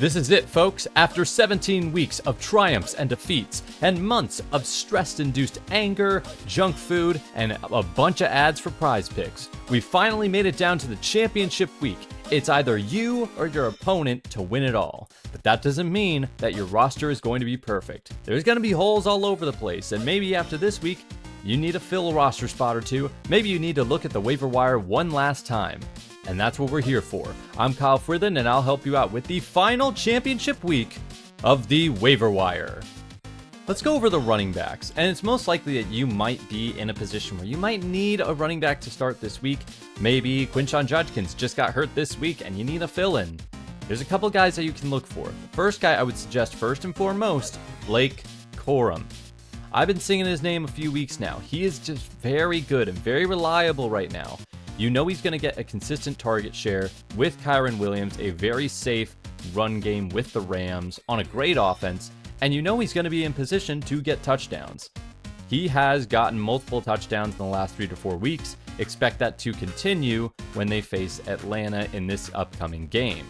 This is it, folks. After 17 weeks of triumphs and defeats, and months of stress-induced anger, junk food, and a bunch of ads for prize picks, we finally made it down to the championship week. It's either you or your opponent to win it all. But that doesn't mean that your roster is going to be perfect. There's going to be holes all over the place, and maybe after this week, you need to fill a roster spot or two. Maybe you need to look at the waiver wire one last time. And that's what we're here for. I'm Kyle Frithen, and I'll help you out with the final championship week of the waiver wire. Let's go over the running backs, and it's most likely that you might be in a position where you might need a running back to start this week. Maybe Quinshon Judkins just got hurt this week and you need a fill-in. There's a couple guys that you can look for. The first guy I would suggest first and foremost, Blake Corum. I've been singing his name a few weeks now. He is just very good and very reliable right now. You know he's going to get a consistent target share with Kyren Williams, a very safe run game with the Rams on a great offense, and you know he's going to be in position to get touchdowns. He has gotten multiple touchdowns in the last 3 to 4 weeks. Expect that to continue when they face Atlanta in this upcoming game.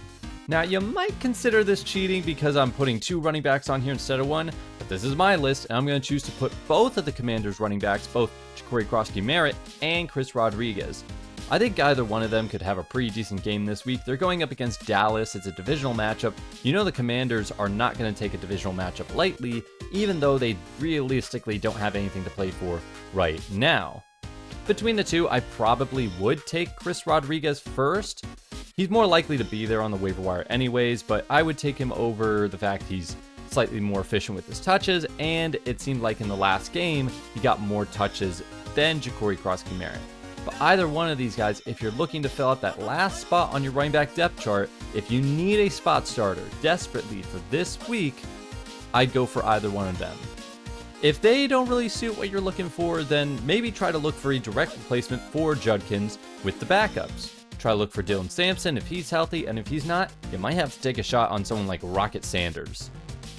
Now, you might consider this cheating because I'm putting 2 running backs on here instead of 1, but this is my list, and I'm going to choose to put both of the Commanders' running backs, both Ja'Cory Cross-Merritt and Chris Rodriguez. I think either one of them could have a pretty decent game this week. They're going up against Dallas. It's a divisional matchup. You know the Commanders are not going to take a divisional matchup lightly, even though they realistically don't have anything to play for right now. Between the two, I probably would take Chris Rodriguez first. He's more likely to be there on the waiver wire anyways, but I would take him over the fact he's slightly more efficient with his touches, and it seemed like in the last game, he got more touches than Ja'Cory Cross-Merritt. But either one of these guys, if you're looking to fill out that last spot on your running back depth chart, if you need a spot starter desperately for this week, I'd go for either one of them. If they don't really suit what you're looking for, then maybe try to look for a direct replacement for Judkins with the backups. Try to look for Dylan Sampson if he's healthy, and if he's not, you might have to take a shot on someone like Rocket Sanders.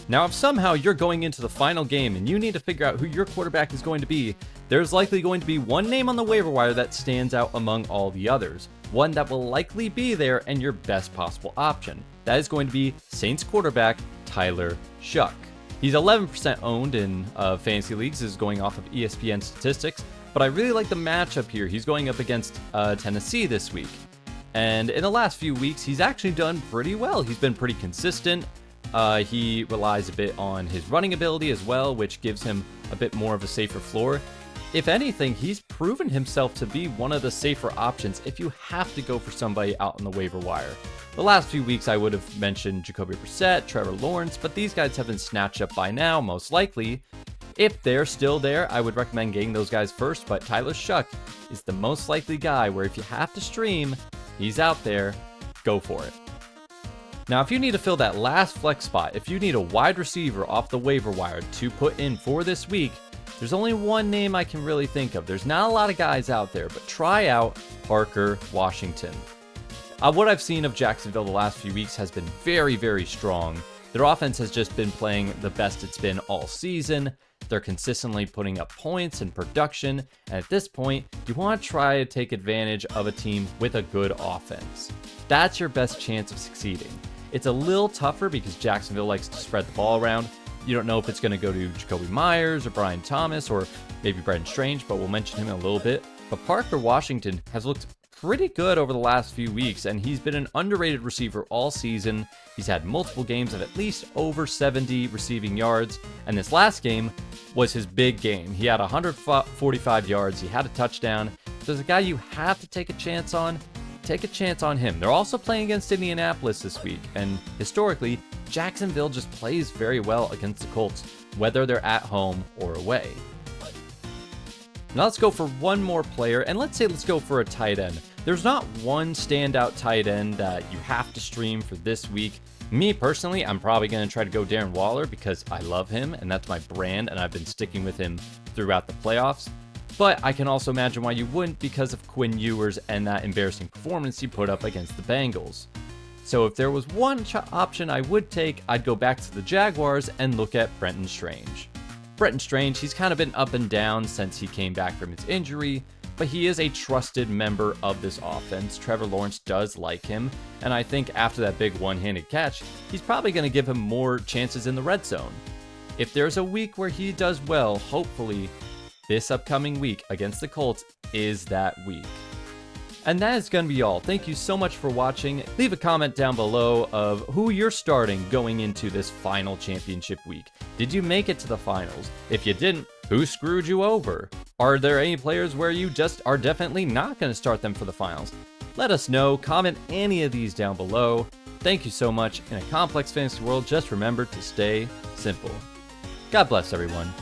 Now, if somehow you're going into the final game and you need to figure out who your quarterback is going to be, there's likely going to be one name on the waiver wire that stands out among all the others. One that will likely be there and your best possible option. That is going to be Saints quarterback Tyler Shuck. He's 11% owned in fantasy leagues, this is going off of ESPN statistics, but I really like the matchup here. He's going up against Tennessee this week. And in the last few weeks, he's actually done pretty well. He's been pretty consistent. He relies a bit on his running ability as well, which gives him a bit more of a safer floor. If anything, he's proven himself to be one of the safer options if you have to go for somebody out on the waiver wire. The last few weeks, I would have mentioned Jacoby Brissett, Trevor Lawrence, but these guys have been snatched up by now, most likely. If they're still there, I would recommend getting those guys first, but Tyler Shuck is the most likely guy where if you have to stream, he's out there, go for it. Now, if you need to fill that last flex spot, if you need a wide receiver off the waiver wire to put in for this week, there's only one name I can really think of. There's not a lot of guys out there, but try out Parker Washington. What I've seen of Jacksonville the last few weeks has been very, very strong. Their offense has just been playing the best it's been all season. They're consistently putting up points and production, and at this point, you want to try to take advantage of a team with a good offense. That's your best chance of succeeding. It's a little tougher because Jacksonville likes to spread the ball around. You don't know if it's going to go to Jacoby Myers or Brian Thomas or maybe Brendan Strange, but we'll mention him in a little bit. But Parker Washington has looked pretty good over the last few weeks, and he's been an underrated receiver all season. He's had multiple games of at least over 70 receiving yards, and this last game was his big game. He had 145 yards, he had a touchdown. If there's a guy you have to take a chance on, take a chance on him. They're also playing against Indianapolis this week, and historically, Jacksonville just plays very well against the Colts, whether they're at home or away. Now let's go for one more player, and let's go for a tight end. There's not one standout tight end that you have to stream for this week. Me personally, I'm probably going to try to go Darren Waller because I love him, and that's my brand, and I've been sticking with him throughout the playoffs. But I can also imagine why you wouldn't because of Quinn Ewers and that embarrassing performance he put up against the Bengals. So if there was one option I would take, I'd go back to the Jaguars and look at Brendan Strange. Brendan Strange, he's kind of been up and down since he came back from his injury. but he is a trusted member of this offense. Trevor Lawrence does like him, and I think after that big one-handed catch, he's probably going to give him more chances in the red zone. If there's a week where he does well, hopefully this upcoming week against the Colts is that week. And that is going to be all. Thank you so much for watching. Leave a comment down below of who you're starting going into this final championship week. Did you make it to the finals? If you didn't, who screwed you over? Are there any players where you just are definitely not going to start them for the finals? Let us know. Comment any of these down below. Thank you so much. In a complex fantasy world, just remember to stay simple. God bless everyone.